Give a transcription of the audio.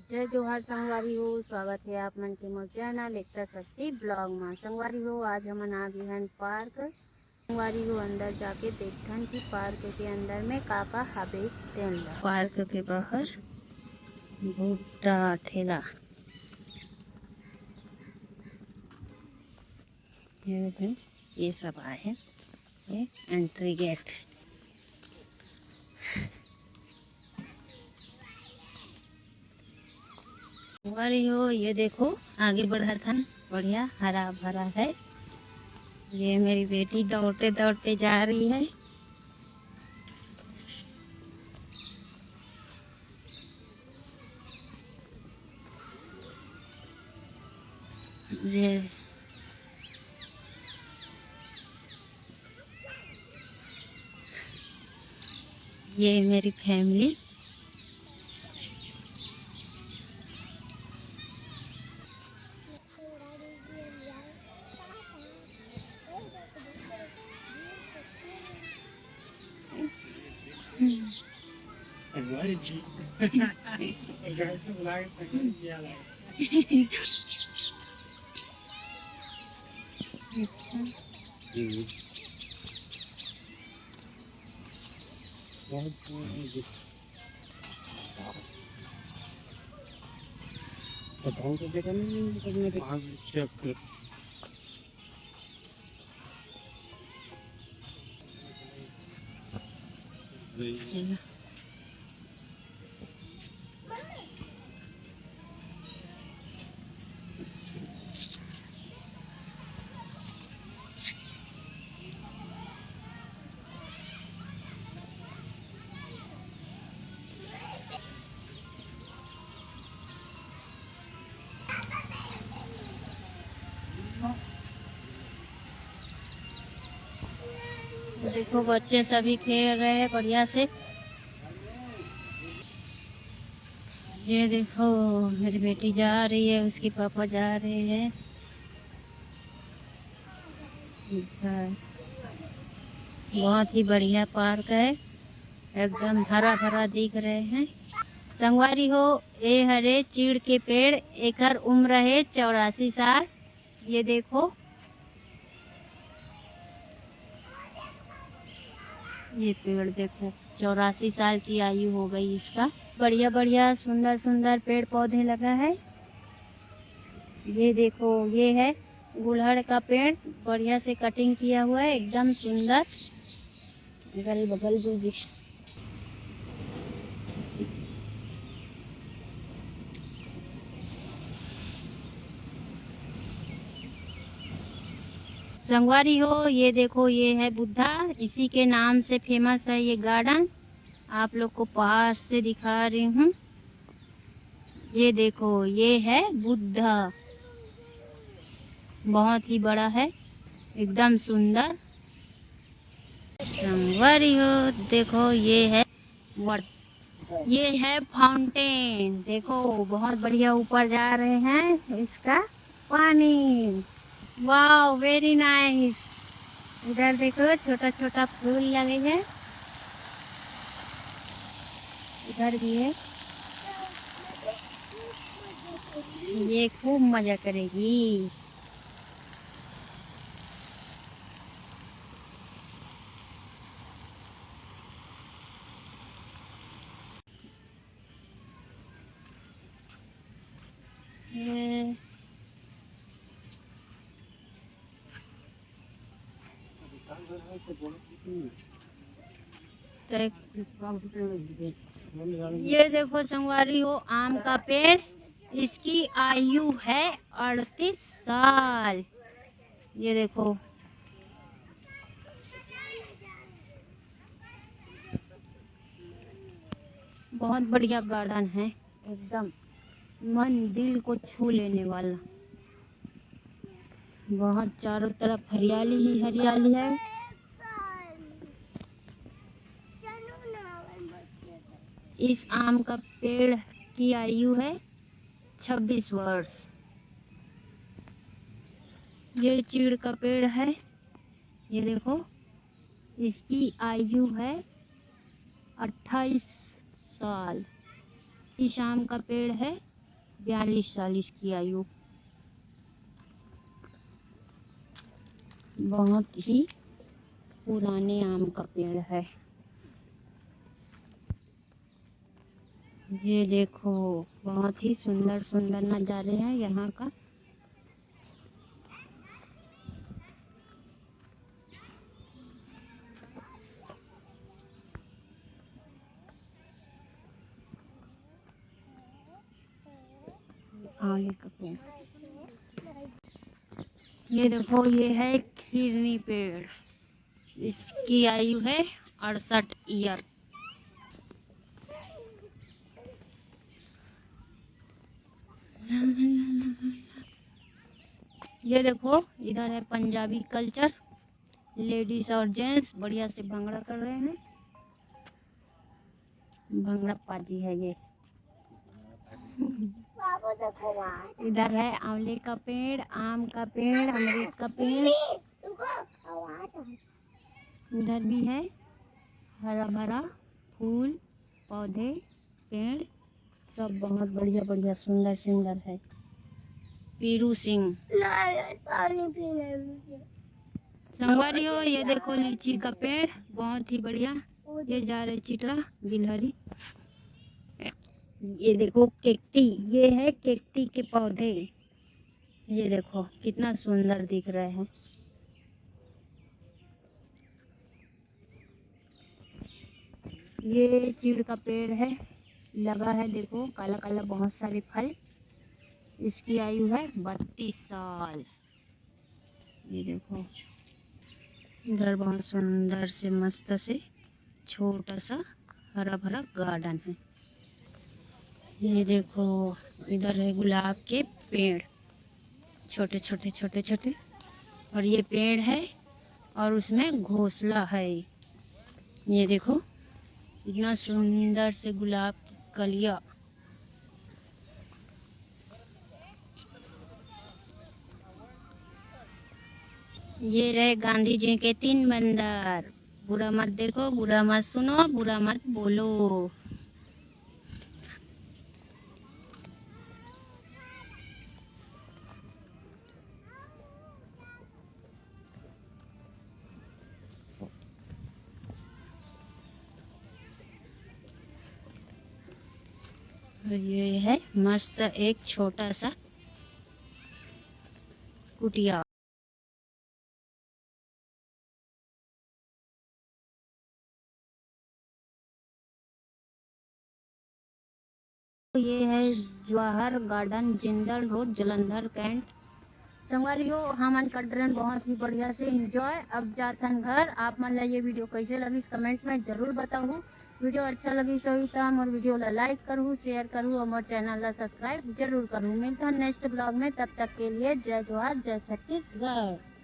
जय जोहार संगवारी हो। स्वागत है आप मन के मोर चैनल एकता सस्ती ब्लॉग में। संगवारी हो आज हमन आ गए हैं पार्क। संगवारी हो अंदर जाके देखथन कि पार्क के अंदर में का हवे तेन ला। पार्क के बाहर भुट्टा ठेला ये सब आए हैं। ये एंट्री गेट। संगवारी हो ये देखो आगे बढ़ा था, बढ़िया हरा भरा है। ये मेरी बेटी दौड़ते दौड़ते जा रही है। ये मेरी फैमिली। देखो बच्चे सभी खेल रहे हैं बढ़िया से। ये देखो मेरी बेटी जा रही है, उसके पापा जा रहे हैं। बहुत ही बढ़िया पार्क है, एकदम हरा भरा दिख रहे हैं। संगवारी हो ए हरे चीड़ के पेड़, एकर उम्र है 84 साल। ये देखो ये पेड़ देखो 84 साल की आयु हो गई इसका। बढ़िया बढ़िया सुंदर सुंदर पेड़ पौधे लगा है। ये देखो ये है गुड़हल का पेड़, बढ़िया से कटिंग किया हुआ है, एकदम सुंदर। अगल बगल भी संगवारी हो ये देखो ये है बुद्धा, इसी के नाम से फेमस है ये गार्डन। आप लोग को पास से दिखा रही हूँ। ये देखो ये है बुद्धा, बहुत ही बड़ा है, एकदम सुंदर। संगवारी हो देखो ये है ये है फाउंटेन। देखो बहुत बढ़िया ऊपर जा रहे हैं इसका पानी। वाह वेरी नाइस। इधर देखो छोटा छोटा फूल लगे हैं, इधर भी है। ये खूब मजा करेगी। ये देखो संगवारी हो आम का पेड़, इसकी आयु है 38 साल। ये देखो बहुत बढ़िया गार्डन है, एकदम मन दिल को छू लेने वाला। बहुत चारों तरफ हरियाली ही हरियाली है। इस आम का पेड़ की आयु है 26 वर्ष। ये चीड़ का पेड़ है, ये देखो इसकी आयु है 28 साल। इस आम का पेड़ है 42-40 की आयु। बहुत ही पुराने आम का पेड़ है। ये देखो बहुत ही सुंदर सुंदर नज़ारे हैं यहाँ का। आगे का पेड़, ये देखो ये है खीरनी पेड़। इसकी आयु है 68 ईयर। ये देखो इधर है पंजाबी कल्चर, लेडीज और जेंट्स बढ़िया से भंगड़ा कर रहे हैं। भंगड़ा पाजी है ये। इधर है आंवले का पेड़, आम का पेड़, अमरूद का पेड़। इधर भी है हरा भरा फूल पौधे पेड़, सब बहुत बढ़िया बढ़िया सुंदर सुंदर है। पीरू सिंह संगवारी हो, ये देखो लीची का पेड़ बहुत ही बढ़िया। ये जा रहे चिटरा गिलहरी। ये देखो केकटी, ये है केकटी के पौधे। ये देखो कितना सुंदर दिख रहे हैं। ये चीड़ का पेड़ है, लगा है देखो काला काला बहुत सारे फल। इसकी आयु है 32 साल। ये देखो इधर बहुत सुंदर से मस्त से छोटा सा हरा भरा गार्डन है। ये देखो इधर है गुलाब के पेड़, छोटे छोटे छोटे छोटे, और ये पेड़ है और उसमें घोंसला है। ये देखो इतना सुंदर से गुलाब की कलियां। ये रहे गांधी जी के 3 बंदर। बुरा मत देखो, बुरा मत सुनो, बुरा मत बोलो। ये है मस्त एक छोटा सा कुटिया। ये है Jawahar garden, Jindal road, Jalandhar cantt. संगवारी हो हमन का ट्रेन बहुत ही बढ़िया से एंजॉय। अब जाथन घर। आप मन ला ये वीडियो कैसे लगी कमेंट में जरूर बताऊँ। वीडियो अच्छा लगी सही तो मोर वीडियो ला लाइक करूँ, शेयर करूँ और मोर चैनल ला सब्सक्राइब जरूर करूँ। मिलता नेक्स्ट ब्लॉग में, तब तक के लिए जय जवाहर जय छत्तीसगढ़।